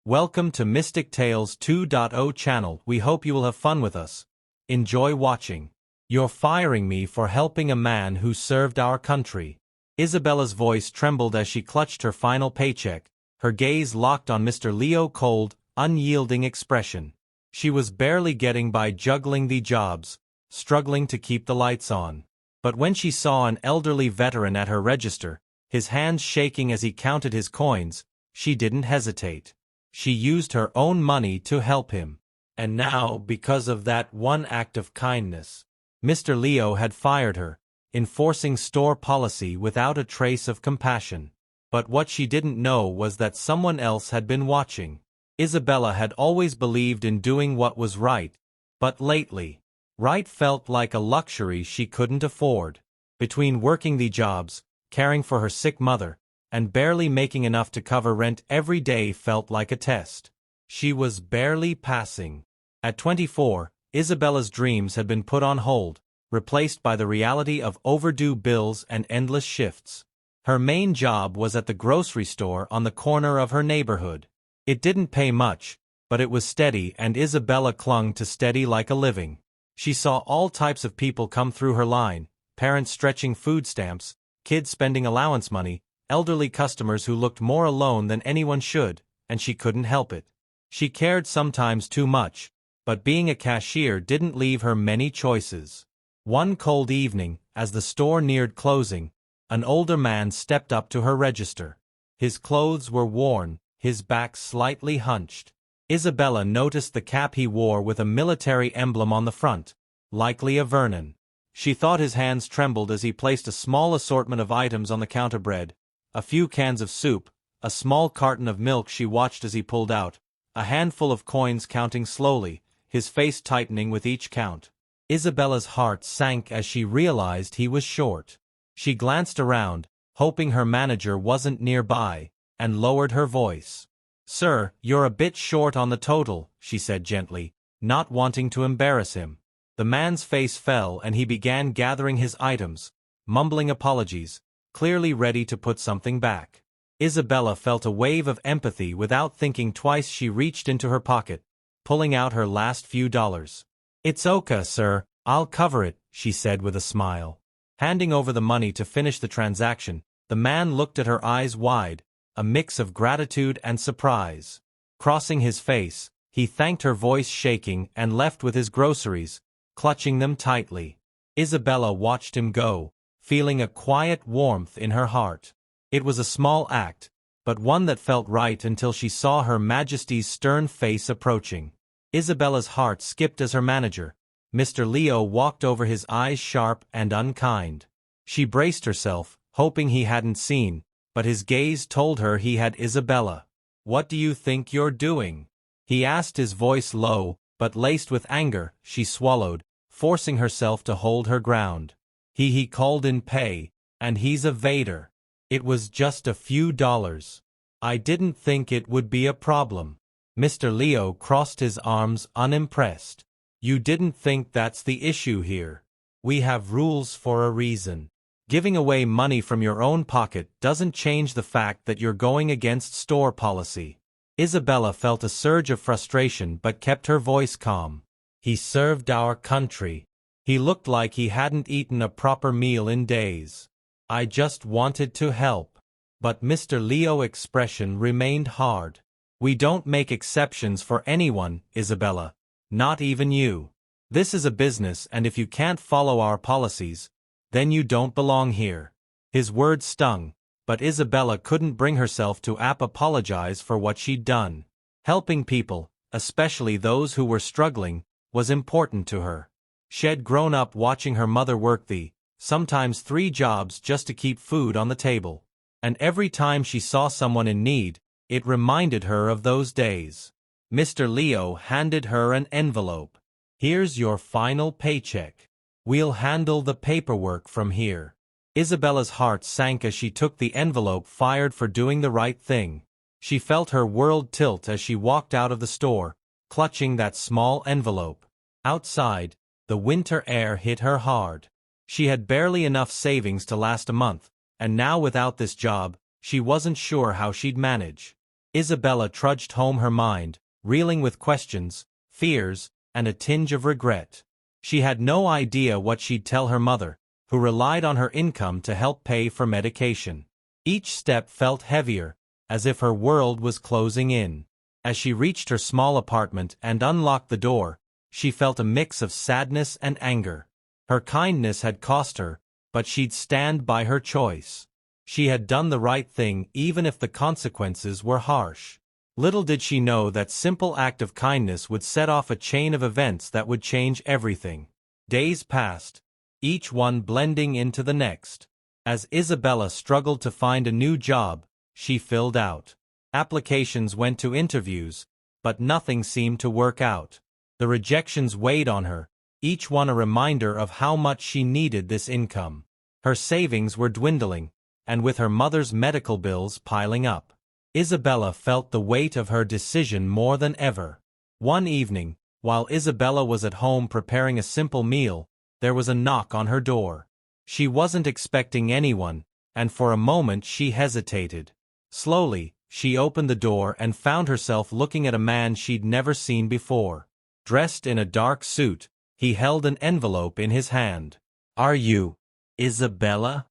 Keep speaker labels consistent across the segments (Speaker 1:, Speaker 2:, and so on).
Speaker 1: Welcome to Mystic Tales 2.0 channel. We hope you will have fun with us. Enjoy watching. You're firing me for helping a man who served our country. Isabella's voice trembled as she clutched her final paycheck, her gaze locked on Mr. Leo's cold, unyielding expression. She was barely getting by juggling the jobs, struggling to keep the lights on. But when she saw an elderly veteran at her register, his hands shaking as he counted his coins, she didn't hesitate. She used her own money to help him. And now, because of that one act of kindness, Mr. Leo had fired her, enforcing store policy without a trace of compassion. But what she didn't know was that someone else had been watching. Isabella had always believed in doing what was right, but lately, right felt like a luxury she couldn't afford. Between working the jobs, caring for her sick mother, and barely making enough to cover rent, every day felt like a test. She was barely passing. At 24, Isabella's dreams had been put on hold, replaced by the reality of overdue bills and endless shifts. Her main job was at the grocery store on the corner of her neighborhood. It didn't pay much, but it was steady, and Isabella clung to steady like a living. She saw all types of people come through her line: parents stretching food stamps, kids spending allowance money, elderly customers who looked more alone than anyone should, and she couldn't help it. She cared sometimes too much, but being a cashier didn't leave her many choices. One cold evening, as the store neared closing, an older man stepped up to her register. His clothes were worn, his back slightly hunched. Isabella noticed the cap he wore with a military emblem on the front, likely a Vernon. She thought his hands trembled as he placed a small assortment of items on the counter: bread, a few cans of soup, a small carton of milk. She watched as he pulled out a handful of coins, counting slowly, his face tightening with each count. Isabella's heart sank as she realized he was short. She glanced around, hoping her manager wasn't nearby, and lowered her voice. "Sir, you're a bit short on the total," she said gently, not wanting to embarrass him. The man's face fell and he began gathering his items, mumbling apologies, clearly ready to put something back. Isabella felt a wave of empathy. Without thinking twice, she reached into her pocket, pulling out her last few dollars. "It's okay, sir, I'll cover it," she said with a smile. Handing over the money to finish the transaction, the man looked at her, eyes wide, a mix of gratitude and surprise. Crossing his face, he thanked her, voice shaking, and left with his groceries, clutching them tightly. Isabella watched him go, feeling a quiet warmth in her heart. It was a small act, but one that felt right until she saw Her Majesty's stern face approaching. Isabella's heart skipped as her manager, Mr. Leo, walked over, his eyes sharp and unkind. She braced herself, hoping he hadn't seen, but his gaze told her he had. "Isabella, what do you think you're doing?" he asked, his voice low, but laced with anger. She swallowed, forcing herself to hold her ground. He called in pay, and he's a waiter. It was just a few dollars. I didn't think it would be a problem." Mr. Leo crossed his arms, unimpressed. "You didn't think that's the issue here? We have rules for a reason. Giving away money from your own pocket doesn't change the fact that you're going against store policy." Isabella felt a surge of frustration but kept her voice calm. "He served our country. He looked like he hadn't eaten a proper meal in days. I just wanted to help." But Mr. Leo's expression remained hard. "We don't make exceptions for anyone, Isabella. Not even you. This is a business, and if you can't follow our policies, then you don't belong here." His words stung, but Isabella couldn't bring herself to apologize for what she'd done. Helping people, especially those who were struggling, was important to her. She'd grown up watching her mother work sometimes 3 jobs just to keep food on the table. And every time she saw someone in need, it reminded her of those days. Mr. Leo handed her an envelope. "Here's your final paycheck. We'll handle the paperwork from here." Isabella's heart sank as she took the envelope, fired for doing the right thing. She felt her world tilt as she walked out of the store, clutching that small envelope. Outside, the winter air hit her hard. She had barely enough savings to last a month, and now without this job, she wasn't sure how she'd manage. Isabella trudged home, her mind reeling with questions, fears, and a tinge of regret. She had no idea what she'd tell her mother, who relied on her income to help pay for medication. Each step felt heavier, as if her world was closing in. As she reached her small apartment and unlocked the door, she felt a mix of sadness and anger. Her kindness had cost her, but she'd stand by her choice. She had done the right thing even if the consequences were harsh. Little did she know that simple act of kindness would set off a chain of events that would change everything. Days passed, each one blending into the next. As Isabella struggled to find a new job, she filled out applications, went to interviews, but nothing seemed to work out. The rejections weighed on her, each one a reminder of how much she needed this income. Her savings were dwindling, and with her mother's medical bills piling up, Isabella felt the weight of her decision more than ever. One evening, while Isabella was at home preparing a simple meal, there was a knock on her door. She wasn't expecting anyone, and for a moment she hesitated. Slowly, she opened the door and found herself looking at a man she'd never seen before. Dressed in a dark suit, he held an envelope in his hand. "Are you Isabella?"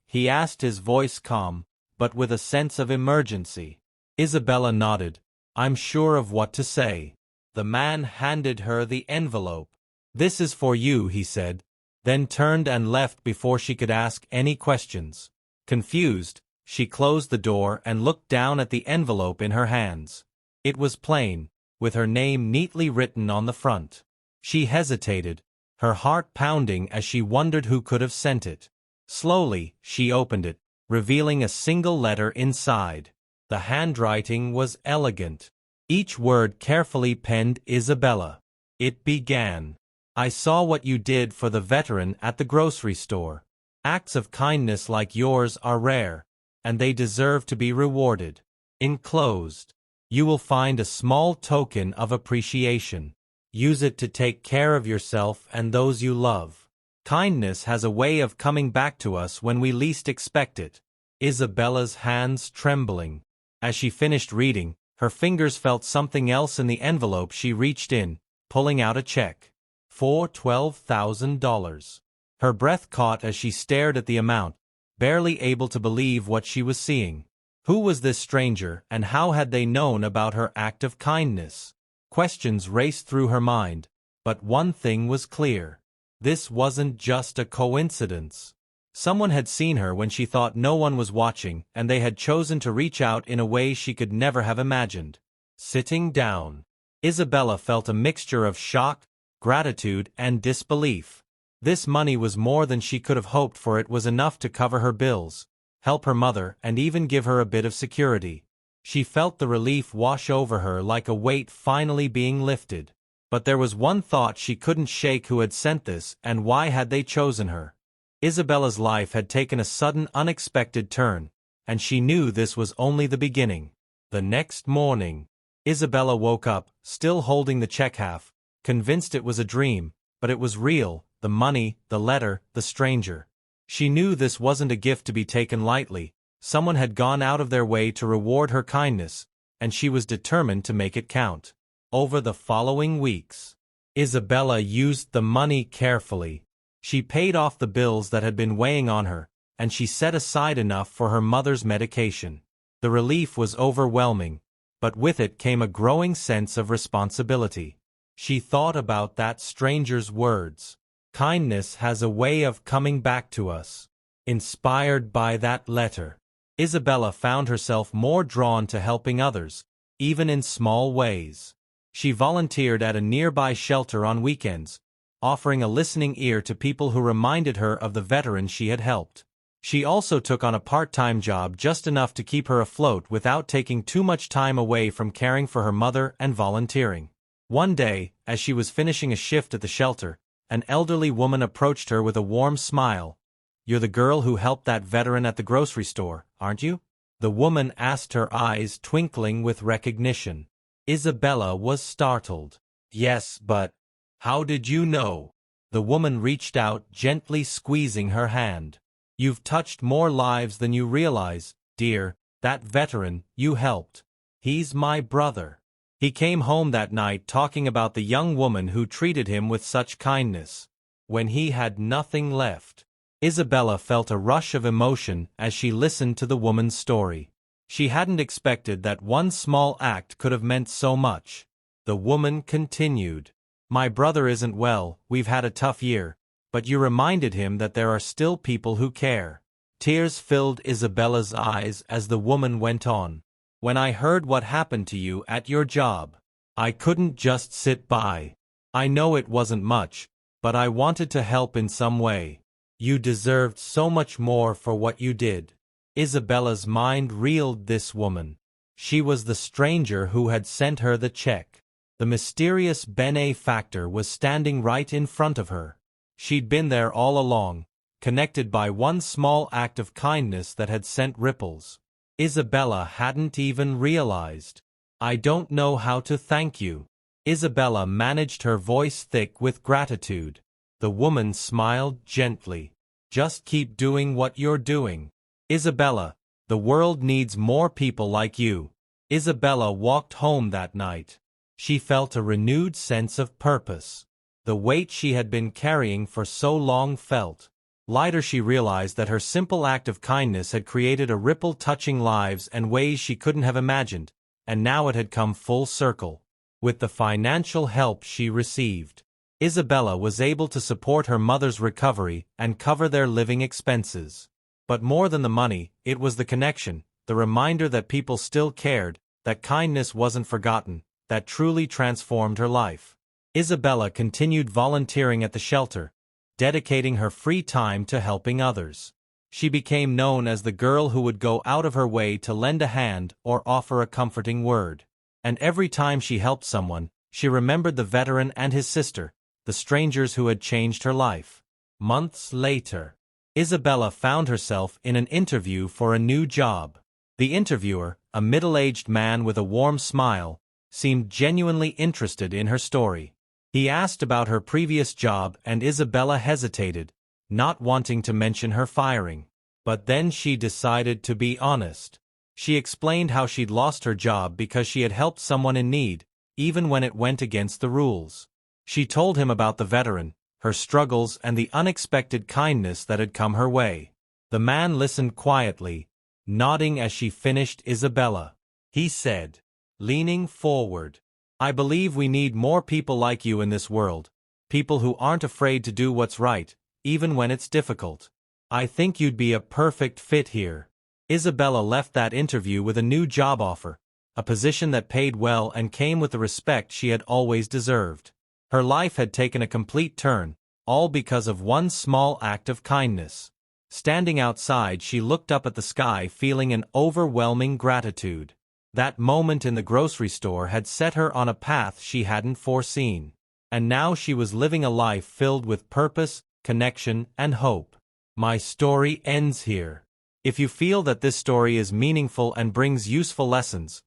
Speaker 1: he asked, his voice calm, but with a sense of emergency. Isabella nodded, "I'm sure of what to say." The man handed her the envelope. "This is for you," he said, then turned and left before she could ask any questions. Confused, she closed the door and looked down at the envelope in her hands. It was plain, with her name neatly written on the front. She hesitated, her heart pounding as she wondered who could have sent it. Slowly, she opened it, revealing a single letter inside. The handwriting was elegant, each word carefully penned. Isabella. It began, "I saw what you did for the veteran at the grocery store. Acts of kindness like yours are rare, and they deserve to be rewarded. Enclosed, you will find a small token of appreciation. Use it to take care of yourself and those you love. Kindness has a way of coming back to us when we least expect it." Isabella's hands trembling. As she finished reading, her fingers felt something else in the envelope. She reached in, pulling out a check for $12,000. Her breath caught as she stared at the amount, barely able to believe what she was seeing. Who was this stranger, and how had they known about her act of kindness? Questions raced through her mind, but one thing was clear. This wasn't just a coincidence. Someone had seen her when she thought no one was watching, and they had chosen to reach out in a way she could never have imagined. Sitting down, Isabella felt a mixture of shock, gratitude, and disbelief. This money was more than she could have hoped for. It was enough to cover her bills, help her mother, and even give her a bit of security. She felt the relief wash over her like a weight finally being lifted. But there was one thought she couldn't shake: who had sent this, and why had they chosen her? Isabella's life had taken a sudden, unexpected turn, and she knew this was only the beginning. The next morning, Isabella woke up, still holding the check, half convinced it was a dream, but it was real: the money, the letter, the stranger. She knew this wasn't a gift to be taken lightly. Someone had gone out of their way to reward her kindness, and she was determined to make it count. Over the following weeks, Isabella used the money carefully. She paid off the bills that had been weighing on her, and she set aside enough for her mother's medication. The relief was overwhelming, but with it came a growing sense of responsibility. She thought about that stranger's words. Kindness has a way of coming back to us. Inspired by that letter, Isabella found herself more drawn to helping others, even in small ways. She volunteered at a nearby shelter on weekends, offering a listening ear to people who reminded her of the veterans she had helped. She also took on a part-time job, just enough to keep her afloat without taking too much time away from caring for her mother and volunteering. One day, as she was finishing a shift at the shelter, an elderly woman approached her with a warm smile. "You're the girl who helped that veteran at the grocery store, aren't you?" the woman asked, her eyes twinkling with recognition. Isabella was startled. "Yes, but how did you know?" The woman reached out, gently squeezing her hand. "You've touched more lives than you realize, dear. That veteran you helped, He's my brother. He came home that night talking about the young woman who treated him with such kindness. When he had nothing left, Isabella felt a rush of emotion as she listened to the woman's story. She hadn't expected that one small act could have meant so much. The woman continued. My brother isn't well, we've had a tough year, but you reminded him that there are still people who care. Tears filled Isabella's eyes as the woman went on. When I heard what happened to you at your job, I couldn't just sit by. I know it wasn't much, but I wanted to help in some way. You deserved so much more for what you did. Isabella's mind reeled. This woman. She was the stranger who had sent her the check. The mysterious benefactor was standing right in front of her. She'd been there all along, connected by one small act of kindness that had sent ripples. Isabella hadn't even realized. I don't know how to thank you. Isabella managed, her voice thick with gratitude. The woman smiled gently. Just keep doing what you're doing. Isabella, the world needs more people like you. Isabella walked home that night. She felt a renewed sense of purpose. The weight she had been carrying for so long felt lighter. She realized that her simple act of kindness had created a ripple touching lives and ways she couldn't have imagined, and now it had come full circle. With the financial help she received, Isabella was able to support her mother's recovery and cover their living expenses. But more than the money, it was the connection, the reminder that people still cared, that kindness wasn't forgotten, that truly transformed her life. Isabella continued volunteering at the shelter, dedicating her free time to helping others. She became known as the girl who would go out of her way to lend a hand or offer a comforting word. And every time she helped someone, she remembered the veteran and his sister, the strangers who had changed her life. Months later, Isabella found herself in an interview for a new job. The interviewer, a middle-aged man with a warm smile, seemed genuinely interested in her story. He asked about her previous job and Isabella hesitated, not wanting to mention her firing. But then she decided to be honest. She explained how she'd lost her job because she had helped someone in need, even when it went against the rules. She told him about the veteran, her struggles, and the unexpected kindness that had come her way. The man listened quietly, nodding as she finished. Isabella, he said, leaning forward, I believe we need more people like you in this world, people who aren't afraid to do what's right, even when it's difficult. I think you'd be a perfect fit here. Isabella left that interview with a new job offer, a position that paid well and came with the respect she had always deserved. Her life had taken a complete turn, all because of one small act of kindness. Standing outside, she looked up at the sky, feeling an overwhelming gratitude. That moment in the grocery store had set her on a path she hadn't foreseen. And now she was living a life filled with purpose, connection, and hope. My story ends here. If you feel that this story is meaningful and brings useful lessons,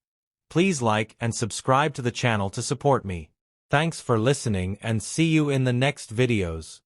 Speaker 1: please like and subscribe to the channel to support me. Thanks for listening and see you in the next videos.